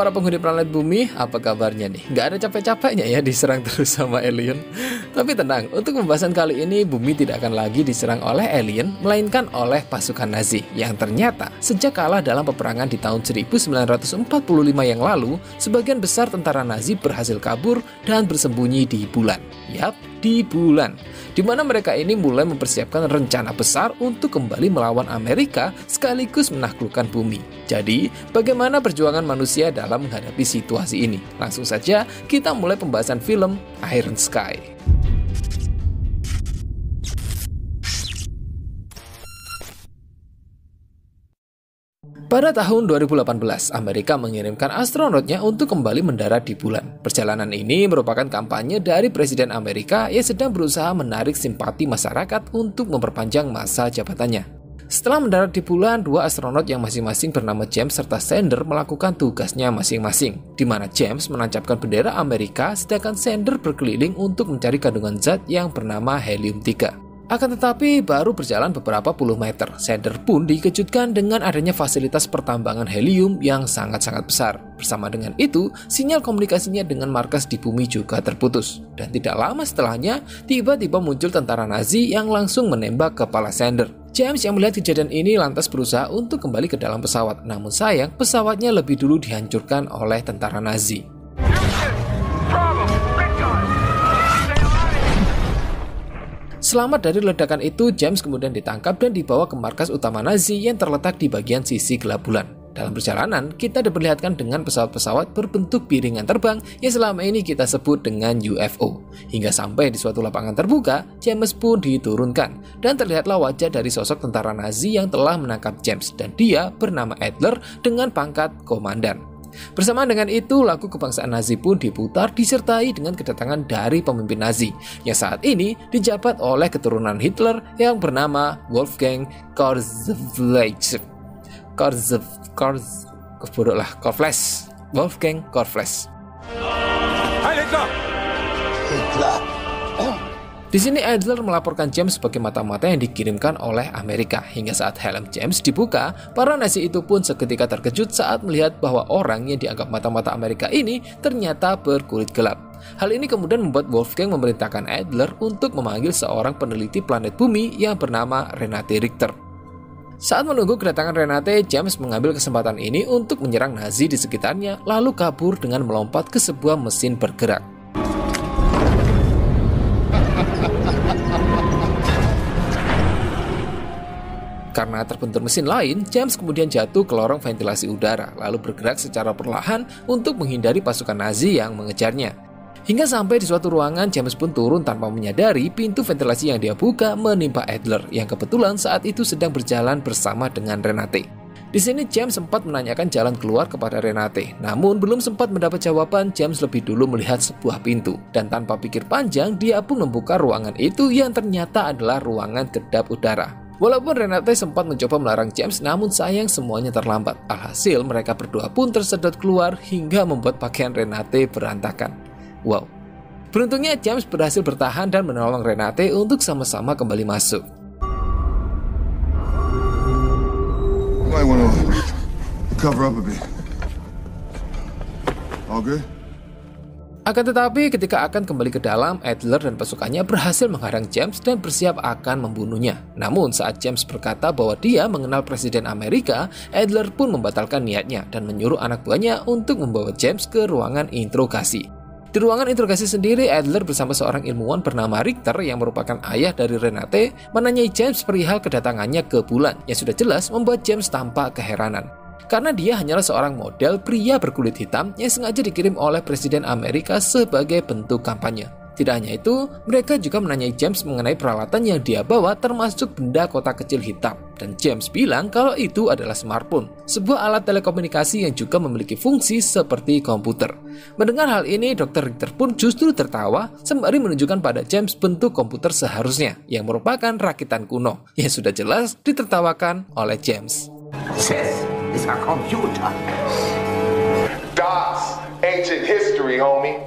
para penghuni planet bumi, apa kabarnya nih? Nggak ada capek-capeknya ya diserang terus sama alien. Tapi tenang, untuk pembahasan kali ini bumi tidak akan lagi diserang oleh alien, melainkan oleh pasukan Nazi yang ternyata sejak kalah dalam peperangan di tahun 1945 yang lalu, sebagian besar tentara Nazi berhasil kabur dan bersembunyi di bulan. Yap, di bulan, di mana mereka ini mulai mempersiapkan rencana besar untuk kembali melawan Amerika sekaligus menaklukkan bumi. Jadi, bagaimana perjuangan manusia dalam menghadapi situasi ini? Langsung saja kita mulai pembahasan film Iron Sky. Pada tahun 2018, Amerika mengirimkan astronotnya untuk kembali mendarat di bulan. Perjalanan ini merupakan kampanye dari Presiden Amerika yang sedang berusaha menarik simpati masyarakat untuk memperpanjang masa jabatannya. Setelah mendarat di bulan, dua astronot yang masing-masing bernama James serta Sander melakukan tugasnya masing-masing, di mana James menancapkan bendera Amerika sedangkan Sander berkeliling untuk mencari kandungan zat yang bernama helium-3. Akan tetapi, baru berjalan beberapa puluh meter, Sander pun dikejutkan dengan adanya fasilitas pertambangan helium yang sangat-sangat besar. Bersama dengan itu, sinyal komunikasinya dengan markas di bumi juga terputus. Dan tidak lama setelahnya, tiba-tiba muncul tentara Nazi yang langsung menembak kepala Sander. James yang melihat kejadian ini lantas berusaha untuk kembali ke dalam pesawat. Namun sayang, pesawatnya lebih dulu dihancurkan oleh tentara Nazi. Selamat dari ledakan itu, James kemudian ditangkap dan dibawa ke markas utama Nazi yang terletak di bagian sisi gelap bulan. Dalam perjalanan, kita diperlihatkan dengan pesawat-pesawat berbentuk piringan terbang yang selama ini kita sebut dengan UFO. Hingga sampai di suatu lapangan terbuka, James pun diturunkan. Dan terlihatlah wajah dari sosok tentara Nazi yang telah menangkap James. Dan dia bernama Adler dengan pangkat komandan. Bersamaan dengan itu, lagu kebangsaan Nazi pun diputar disertai dengan kedatangan dari pemimpin Nazi yang saat ini dijabat oleh keturunan Hitler yang bernama Wolfgang Kornfleisch. Wolfgang Kornfleisch. Di sini Adler melaporkan James sebagai mata-mata yang dikirimkan oleh Amerika. Hingga saat helm James dibuka, para Nazi itu pun seketika terkejut saat melihat bahwa orang yang dianggap mata-mata Amerika ini ternyata berkulit gelap. Hal ini kemudian membuat Wolfgang memerintahkan Adler untuk memanggil seorang peneliti planet bumi yang bernama Renate Richter. Saat menunggu kedatangan Renate, James mengambil kesempatan ini untuk menyerang Nazi di sekitarnya, lalu kabur dengan melompat ke sebuah mesin bergerak. Karena terbentur mesin lain, James kemudian jatuh ke lorong ventilasi udara, lalu bergerak secara perlahan untuk menghindari pasukan Nazi yang mengejarnya. Hingga sampai di suatu ruangan, James pun turun tanpa menyadari pintu ventilasi yang dia buka menimpa Adler, yang kebetulan saat itu sedang berjalan bersama dengan Renate. Di sini James sempat menanyakan jalan keluar kepada Renate, namun belum sempat mendapat jawaban, James lebih dulu melihat sebuah pintu. Dan tanpa pikir panjang, dia pun membuka ruangan itu yang ternyata adalah ruangan kedap udara. Walaupun Renate sempat mencoba melarang James, namun sayang semuanya terlambat. Alhasil mereka berdua pun tersedot keluar hingga membuat pakaian Renate berantakan. Wow. Beruntungnya James berhasil bertahan dan menolong Renate untuk sama-sama kembali masuk. I want to cover up a bit. All good? Akan tetapi ketika akan kembali ke dalam, Adler dan pasukannya berhasil menghadang James dan bersiap akan membunuhnya. Namun saat James berkata bahwa dia mengenal Presiden Amerika, Adler pun membatalkan niatnya dan menyuruh anak buahnya untuk membawa James ke ruangan interogasi. Di ruangan interogasi sendiri, Adler bersama seorang ilmuwan bernama Richter yang merupakan ayah dari Renate menanyai James perihal kedatangannya ke bulan, yang sudah jelas membuat James tampak keheranan. Karena dia hanyalah seorang model pria berkulit hitam yang sengaja dikirim oleh Presiden Amerika sebagai bentuk kampanye. Tidak hanya itu, mereka juga menanyai James mengenai peralatan yang dia bawa termasuk benda kotak kecil hitam. Dan James bilang kalau itu adalah smartphone, sebuah alat telekomunikasi yang juga memiliki fungsi seperti komputer. Mendengar hal ini, Dr. Richter pun justru tertawa sembari menunjukkan pada James bentuk komputer seharusnya, yang merupakan rakitan kuno, yang sudah jelas ditertawakan oleh James. It's a computer. DOS, ancient history, homie.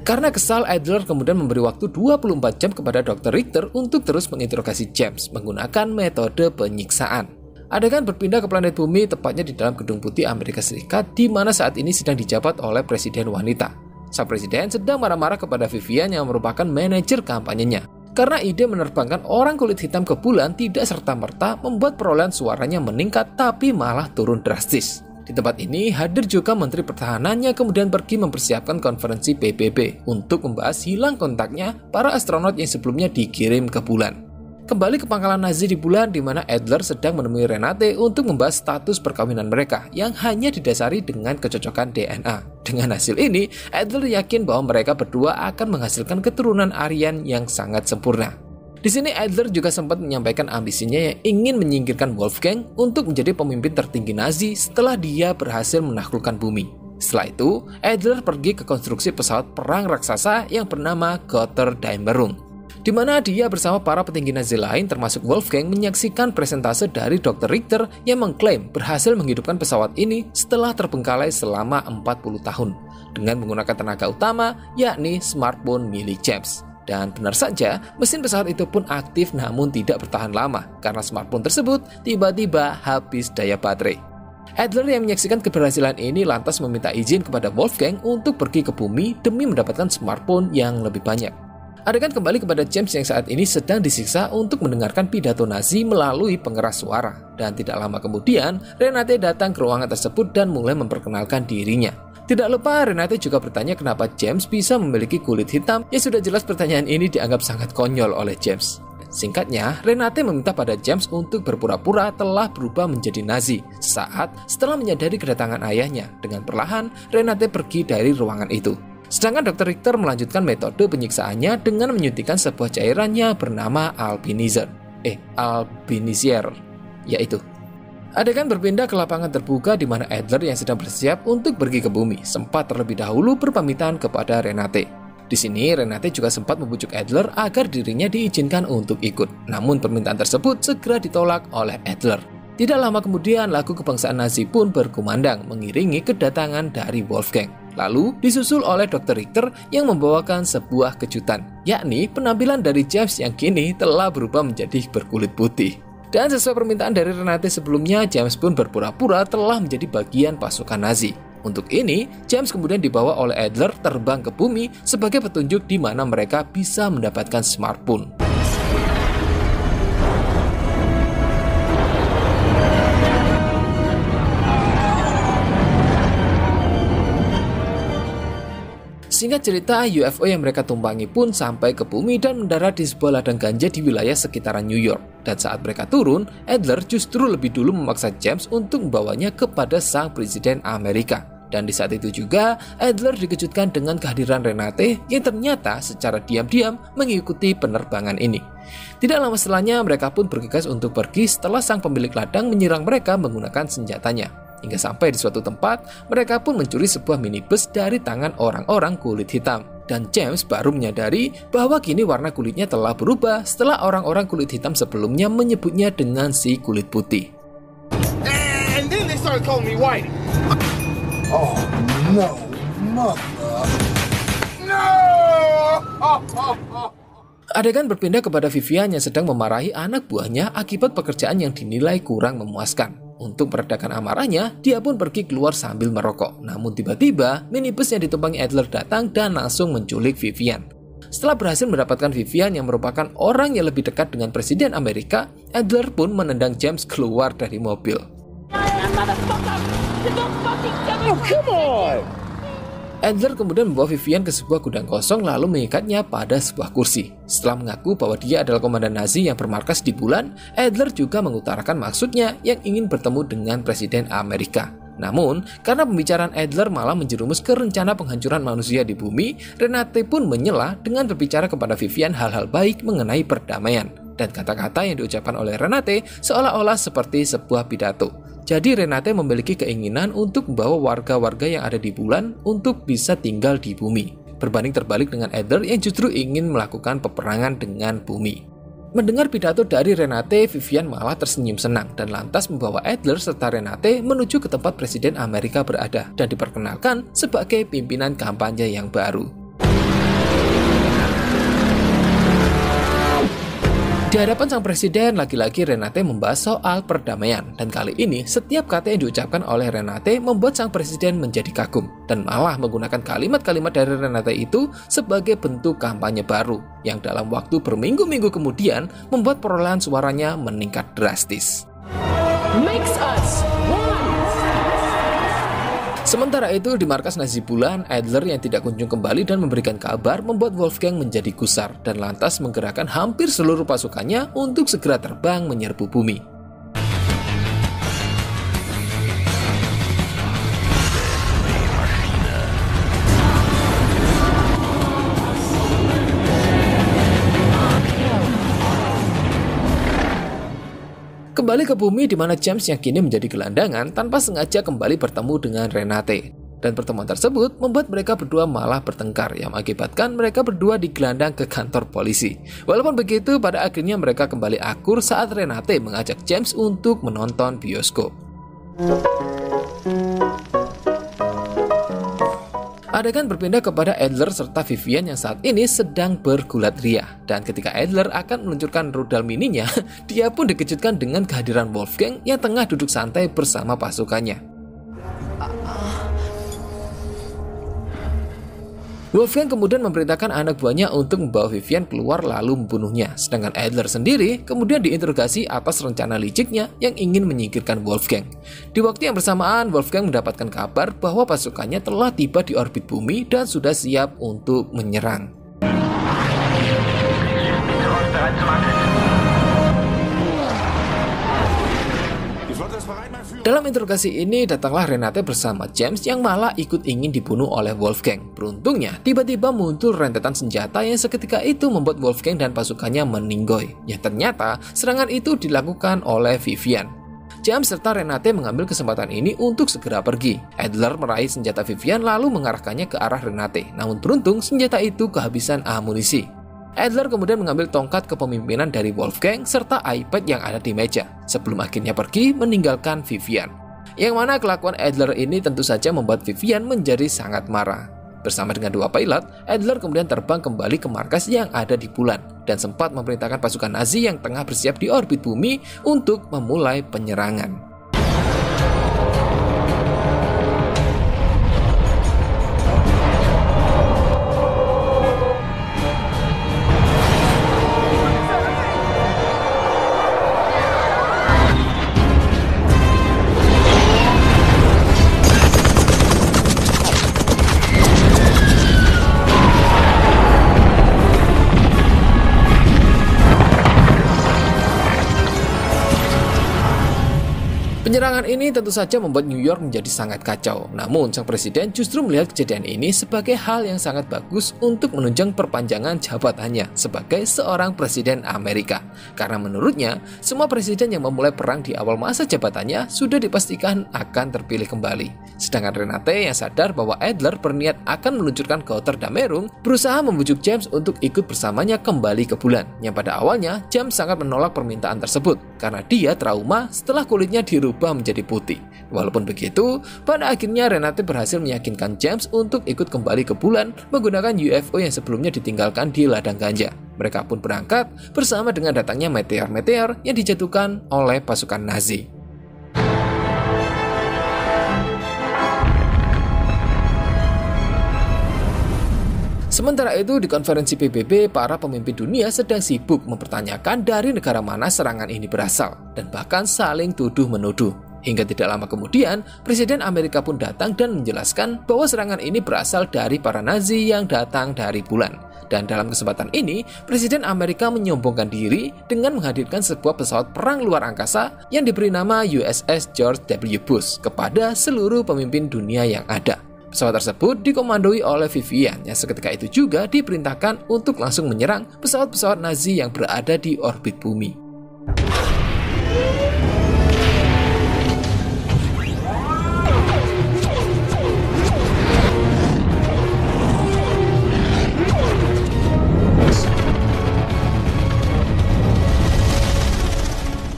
Karena kesal, Adler kemudian memberi waktu 24 jam kepada Dr. Richter untuk terus menginterogasi James menggunakan metode penyiksaan. Adegan berpindah ke planet bumi, tepatnya di dalam Gedung Putih Amerika Serikat, di mana saat ini sedang dijabat oleh presiden wanita. Sang presiden sedang marah-marah kepada Vivian yang merupakan manajer kampanyenya. Karena ide menerbangkan orang kulit hitam ke bulan tidak serta-merta membuat perolehan suaranya meningkat, tapi malah turun drastis. Di tempat ini hadir juga Menteri Pertahanannya, kemudian pergi mempersiapkan konferensi PBB untuk membahas hilang kontaknya para astronot yang sebelumnya dikirim ke bulan. Kembali ke pangkalan Nazi di bulan, di mana Adler sedang menemui Renate untuk membahas status perkawinan mereka yang hanya didasari dengan kecocokan DNA. Dengan hasil ini, Adler yakin bahwa mereka berdua akan menghasilkan keturunan Aryan yang sangat sempurna. Di sini Adler juga sempat menyampaikan ambisinya yang ingin menyingkirkan Wolfgang untuk menjadi pemimpin tertinggi Nazi setelah dia berhasil menaklukkan bumi. Setelah itu, Adler pergi ke konstruksi pesawat perang raksasa yang bernama Götterdämmerung, di mana dia bersama para petinggi Nazi lain termasuk Wolfgang menyaksikan presentase dari Dr. Richter yang mengklaim berhasil menghidupkan pesawat ini setelah terbengkalai selama 40 tahun dengan menggunakan tenaga utama yakni smartphone milik James. Dan benar saja, mesin pesawat itu pun aktif namun tidak bertahan lama karena smartphone tersebut tiba-tiba habis daya baterai. Adler yang menyaksikan keberhasilan ini lantas meminta izin kepada Wolfgang untuk pergi ke bumi demi mendapatkan smartphone yang lebih banyak. Adegan kembali kepada James yang saat ini sedang disiksa untuk mendengarkan pidato Nazi melalui pengeras suara. Dan tidak lama kemudian, Renate datang ke ruangan tersebut dan mulai memperkenalkan dirinya. Tidak lupa, Renate juga bertanya kenapa James bisa memiliki kulit hitam, yang sudah jelas pertanyaan ini dianggap sangat konyol oleh James. Singkatnya, Renate meminta pada James untuk berpura-pura telah berubah menjadi Nazi saat setelah menyadari kedatangan ayahnya. Dengan perlahan, Renate pergi dari ruangan itu. Sedangkan Dr. Richter melanjutkan metode penyiksaannya dengan menyuntikkan sebuah cairan yang bernama Albinisher, yaitu. Adegan berpindah ke lapangan terbuka di mana Adler yang sedang bersiap untuk pergi ke bumi sempat terlebih dahulu berpamitan kepada Renate. Di sini Renate juga sempat membujuk Adler agar dirinya diizinkan untuk ikut. Namun permintaan tersebut segera ditolak oleh Adler. Tidak lama kemudian lagu kebangsaan Nazi pun berkumandang mengiringi kedatangan dari Wolfgang. Lalu disusul oleh Dr. Richter yang membawakan sebuah kejutan, yakni penampilan dari James yang kini telah berubah menjadi berkulit putih. Dan sesuai permintaan dari Renate sebelumnya, James pun berpura-pura telah menjadi bagian pasukan Nazi. Untuk ini, James kemudian dibawa oleh Adler terbang ke bumi sebagai petunjuk di mana mereka bisa mendapatkan smartphone. Singkat cerita, UFO yang mereka tumpangi pun sampai ke bumi dan mendarat di sebuah ladang ganja di wilayah sekitaran New York. Dan saat mereka turun, Adler justru lebih dulu memaksa James untuk membawanya kepada sang presiden Amerika. Dan di saat itu juga, Adler dikejutkan dengan kehadiran Renate yang ternyata secara diam-diam mengikuti penerbangan ini. Tidak lama setelahnya, mereka pun bergegas untuk pergi setelah sang pemilik ladang menyerang mereka menggunakan senjatanya. Hingga sampai di suatu tempat, mereka pun mencuri sebuah minibus dari tangan orang-orang kulit hitam. Dan James baru menyadari bahwa kini warna kulitnya telah berubah setelah orang-orang kulit hitam sebelumnya menyebutnya dengan si kulit putih. And then they started calling me white. Oh no, mother. No! Adegan berpindah kepada Vivian yang sedang memarahi anak buahnya akibat pekerjaan yang dinilai kurang memuaskan. Untuk meredakan amarahnya, dia pun pergi keluar sambil merokok. Namun tiba-tiba, minibus yang ditumpangi Adler datang dan langsung menculik Vivian. Setelah berhasil mendapatkan Vivian yang merupakan orang yang lebih dekat dengan Presiden Amerika, Adler pun menendang James keluar dari mobil. Oh, come on! Adler kemudian membawa Vivian ke sebuah gudang kosong lalu mengikatnya pada sebuah kursi. Setelah mengaku bahwa dia adalah komandan Nazi yang bermarkas di bulan, Adler juga mengutarakan maksudnya yang ingin bertemu dengan Presiden Amerika. Namun, karena pembicaraan Adler malah menjerumus ke rencana penghancuran manusia di bumi, Renate pun menyela dengan berbicara kepada Vivian hal-hal baik mengenai perdamaian. Dan kata-kata yang diucapkan oleh Renate seolah-olah seperti sebuah pidato. Jadi Renate memiliki keinginan untuk membawa warga-warga yang ada di bulan untuk bisa tinggal di bumi. Berbanding terbalik dengan Adler yang justru ingin melakukan peperangan dengan bumi. Mendengar pidato dari Renate, Vivian malah tersenyum senang dan lantas membawa Adler serta Renate menuju ke tempat Presiden Amerika berada dan diperkenalkan sebagai pimpinan kampanye yang baru. Di hadapan sang presiden, lagi-lagi Renate membahas soal perdamaian. Dan kali ini, setiap kata yang diucapkan oleh Renate membuat sang presiden menjadi kagum. Dan malah menggunakan kalimat-kalimat dari Renate itu sebagai bentuk kampanye baru, yang dalam waktu berminggu-minggu kemudian membuat perolehan suaranya meningkat drastis. Makes us one. Sementara itu, di markas Nazi bulan, Adler yang tidak kunjung kembali dan memberikan kabar membuat Wolfgang menjadi gusar dan lantas menggerakkan hampir seluruh pasukannya untuk segera terbang menyerbu bumi. Kembali ke bumi di mana James yang kini menjadi gelandangan tanpa sengaja kembali bertemu dengan Renate. Dan pertemuan tersebut membuat mereka berdua malah bertengkar yang mengakibatkan mereka berdua digelandang ke kantor polisi. Walaupun begitu, pada akhirnya mereka kembali akur saat Renate mengajak James untuk menonton bioskop. Adegan berpindah kepada Adler serta Vivian yang saat ini sedang bergulat ria. Dan ketika Adler akan meluncurkan rudal mininya, dia pun dikejutkan dengan kehadiran Wolfgang yang tengah duduk santai bersama pasukannya. Wolfgang kemudian memerintahkan anak buahnya untuk membawa Vivian keluar lalu membunuhnya. Sedangkan Adler sendiri kemudian diinterogasi atas rencana liciknya yang ingin menyingkirkan Wolfgang. Di waktu yang bersamaan, Wolfgang mendapatkan kabar bahwa pasukannya telah tiba di orbit bumi dan sudah siap untuk menyerang. Dalam interogasi ini, datanglah Renate bersama James yang malah ikut ingin dibunuh oleh Wolfgang. Beruntungnya, tiba-tiba muncul rentetan senjata yang seketika itu membuat Wolfgang dan pasukannya meninggoy. Yang ternyata, serangan itu dilakukan oleh Vivian. James serta Renate mengambil kesempatan ini untuk segera pergi. Adler meraih senjata Vivian lalu mengarahkannya ke arah Renate. Namun beruntung, senjata itu kehabisan amunisi. Adler kemudian mengambil tongkat kepemimpinan dari Wolfgang serta iPad yang ada di meja, sebelum akhirnya pergi meninggalkan Vivian. Yang mana kelakuan Adler ini tentu saja membuat Vivian menjadi sangat marah. Bersama dengan dua pilot, Adler kemudian terbang kembali ke markas yang ada di bulan, dan sempat memerintahkan pasukan Nazi yang tengah bersiap di orbit bumi untuk memulai penyerangan. Penyerangan ini tentu saja membuat New York menjadi sangat kacau. Namun, sang presiden justru melihat kejadian ini sebagai hal yang sangat bagus untuk menunjang perpanjangan jabatannya sebagai seorang presiden Amerika. Karena menurutnya, semua presiden yang memulai perang di awal masa jabatannya sudah dipastikan akan terpilih kembali. Sedangkan Renate yang sadar bahwa Adler berniat akan meluncurkan Gotthardammerung, berusaha membujuk James untuk ikut bersamanya kembali ke bulan. Yang pada awalnya, James sangat menolak permintaan tersebut karena dia trauma setelah kulitnya dirubah menjadi putih. Walaupun begitu, pada akhirnya Renate berhasil meyakinkan James untuk ikut kembali ke bulan menggunakan UFO yang sebelumnya ditinggalkan di ladang ganja. Mereka pun berangkat bersama dengan datangnya meteor-meteor yang dijatuhkan oleh pasukan Nazi. Sementara itu, di konferensi PBB, para pemimpin dunia sedang sibuk mempertanyakan dari negara mana serangan ini berasal, dan bahkan saling tuduh-menuduh. Hingga tidak lama kemudian, Presiden Amerika pun datang dan menjelaskan bahwa serangan ini berasal dari para Nazi yang datang dari bulan. Dan dalam kesempatan ini, Presiden Amerika menyombongkan diri dengan menghadirkan sebuah pesawat perang luar angkasa yang diberi nama USS George W. Bush kepada seluruh pemimpin dunia yang ada. Pesawat tersebut dikomandoi oleh Vivian yang seketika itu juga diperintahkan untuk langsung menyerang pesawat-pesawat Nazi yang berada di orbit bumi.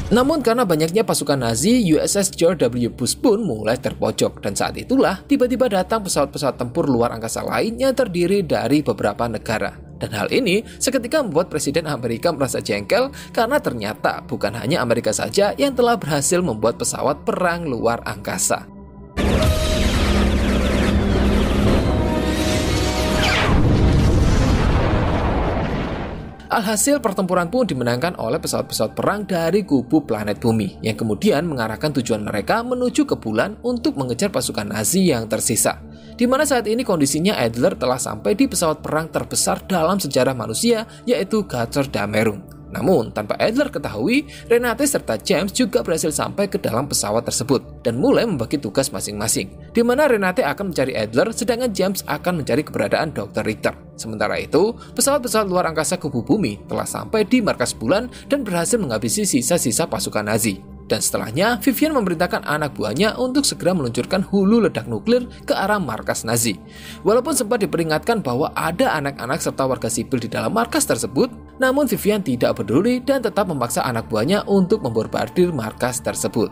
Namun karena banyaknya pasukan Nazi, USS George W. Bush pun mulai terpojok, dan saat itulah tiba-tiba datang pesawat-pesawat tempur luar angkasa lain yang terdiri dari beberapa negara. Dan hal ini seketika membuat Presiden Amerika merasa jengkel karena ternyata bukan hanya Amerika saja yang telah berhasil membuat pesawat perang luar angkasa. Alhasil pertempuran pun dimenangkan oleh pesawat-pesawat perang dari kubu planet bumi yang kemudian mengarahkan tujuan mereka menuju ke bulan untuk mengejar pasukan Nazi yang tersisa. Di mana saat ini kondisinya Adler telah sampai di pesawat perang terbesar dalam sejarah manusia, yaitu Götterdämmerung. Namun, tanpa Adler ketahui, Renate serta James juga berhasil sampai ke dalam pesawat tersebut dan mulai membagi tugas masing-masing, di mana Renate akan mencari Adler, sedangkan James akan mencari keberadaan Dr. Richter. Sementara itu, pesawat-pesawat luar angkasa kubu bumi telah sampai di markas bulan dan berhasil menghabisi sisa-sisa pasukan Nazi. Dan setelahnya, Vivian memerintahkan anak buahnya untuk segera meluncurkan hulu ledak nuklir ke arah markas Nazi. Walaupun sempat diperingatkan bahwa ada anak-anak serta warga sipil di dalam markas tersebut, namun Vivian tidak peduli dan tetap memaksa anak buahnya untuk membombardir markas tersebut.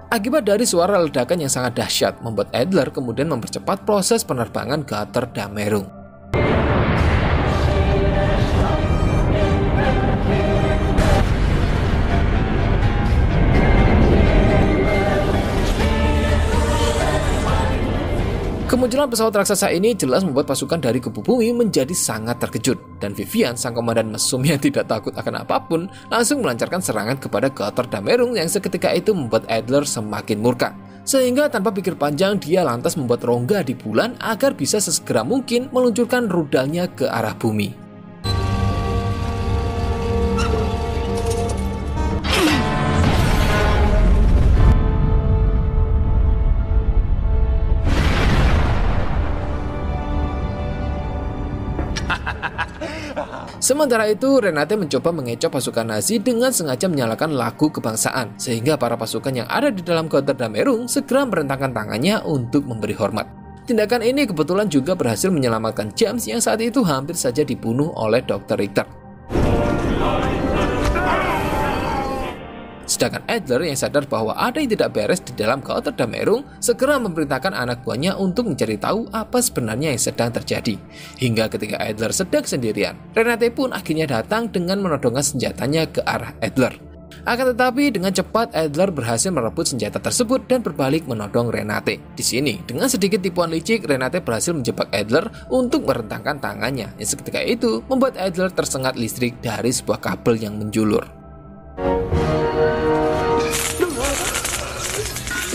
Akibat dari suara ledakan yang sangat dahsyat, membuat Adler kemudian mempercepat proses penerbangan Götterdämmerung. Kemunculan pesawat raksasa ini jelas membuat pasukan dari kubu bumi menjadi sangat terkejut, dan Vivian, sang komandan mesum yang tidak takut akan apapun, langsung melancarkan serangan kepada Götterdämmerung yang seketika itu membuat Adler semakin murka. Sehingga tanpa pikir panjang, dia lantas membuat rongga di bulan agar bisa sesegera mungkin meluncurkan rudalnya ke arah bumi. Sementara itu, Renate mencoba mengecoh pasukan Nazi dengan sengaja menyalakan lagu kebangsaan, sehingga para pasukan yang ada di dalam Götterdämmerung segera merentangkan tangannya untuk memberi hormat. Tindakan ini kebetulan juga berhasil menyelamatkan James yang saat itu hampir saja dibunuh oleh Dr. Richter. Sedangkan Adler yang sadar bahwa ada yang tidak beres di dalam Götterdämmerung segera memerintahkan anak buahnya untuk mencari tahu apa sebenarnya yang sedang terjadi. Hingga ketika Adler sedang sendirian, Renate pun akhirnya datang dengan menodongkan senjatanya ke arah Adler. Akan tetapi dengan cepat Adler berhasil merebut senjata tersebut dan berbalik menodong Renate. Di sini, dengan sedikit tipuan licik, Renate berhasil menjebak Adler untuk merentangkan tangannya. Yang seketika itu membuat Adler tersengat listrik dari sebuah kabel yang menjulur.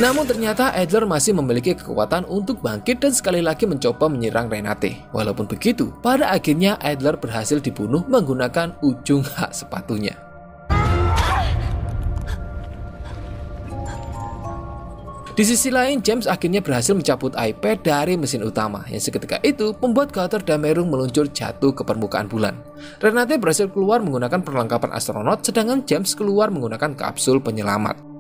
Namun ternyata Adler masih memiliki kekuatan untuk bangkit dan sekali lagi mencoba menyerang Renate. Walaupun begitu, pada akhirnya Adler berhasil dibunuh menggunakan ujung hak sepatunya. Di sisi lain, James akhirnya berhasil mencabut iPad dari mesin utama, yang seketika itu membuat Götterdämmerung meluncur jatuh ke permukaan bulan. Renate berhasil keluar menggunakan perlengkapan astronot, sedangkan James keluar menggunakan kapsul penyelamat.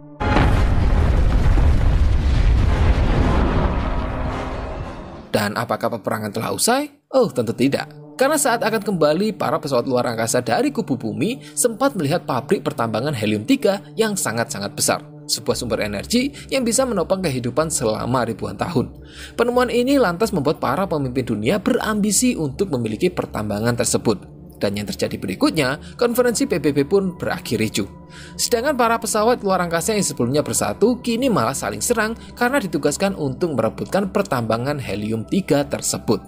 Dan apakah peperangan telah usai? Oh, tentu tidak. Karena saat akan kembali, para pesawat luar angkasa dari kubu bumi sempat melihat pabrik pertambangan helium-3 yang sangat-sangat besar. Sebuah sumber energi yang bisa menopang kehidupan selama ribuan tahun. Penemuan ini lantas membuat para pemimpin dunia berambisi untuk memiliki pertambangan tersebut. Dan yang terjadi berikutnya, konferensi PBB pun berakhir ricuh. Sedangkan para pesawat luar angkasa yang sebelumnya bersatu, kini malah saling serang karena ditugaskan untuk merebutkan pertambangan helium-3 tersebut.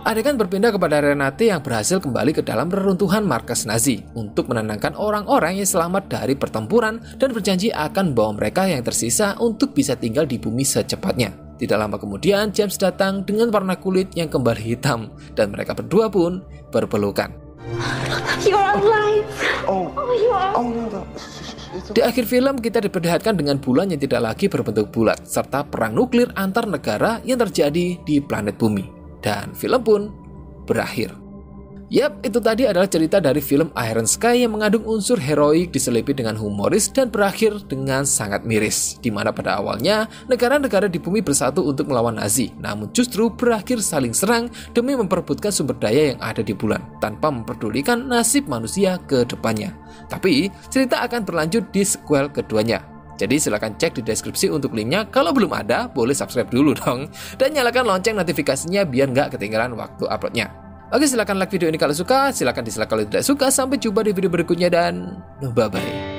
Adegan berpindah kepada Renate yang berhasil kembali ke dalam reruntuhan markas Nazi untuk menenangkan orang-orang yang selamat dari pertempuran dan berjanji akan membawa mereka yang tersisa untuk bisa tinggal di bumi secepatnya. Tidak lama kemudian, James datang dengan warna kulit yang kembali hitam dan mereka berdua pun berpelukan. You're alive. Di akhir film, kita diperlihatkan dengan bulan yang tidak lagi berbentuk bulat, serta perang nuklir antar negara yang terjadi di planet bumi. Dan film pun berakhir. Yap, itu tadi adalah cerita dari film Iron Sky yang mengandung unsur heroik diselipi dengan humoris dan berakhir dengan sangat miris, di mana pada awalnya negara-negara di bumi bersatu untuk melawan Nazi, namun justru berakhir saling serang demi memperebutkan sumber daya yang ada di bulan, tanpa memperdulikan nasib manusia ke depannya. Tapi, cerita akan berlanjut di sequel keduanya. Jadi silahkan cek di deskripsi untuk linknya. Kalau belum ada, boleh subscribe dulu dong. Dan nyalakan lonceng notifikasinya biar nggak ketinggalan waktu uploadnya. Oke, silahkan like video ini kalau suka, silahkan dislike kalau tidak suka. Sampai jumpa di video berikutnya dan bye-bye.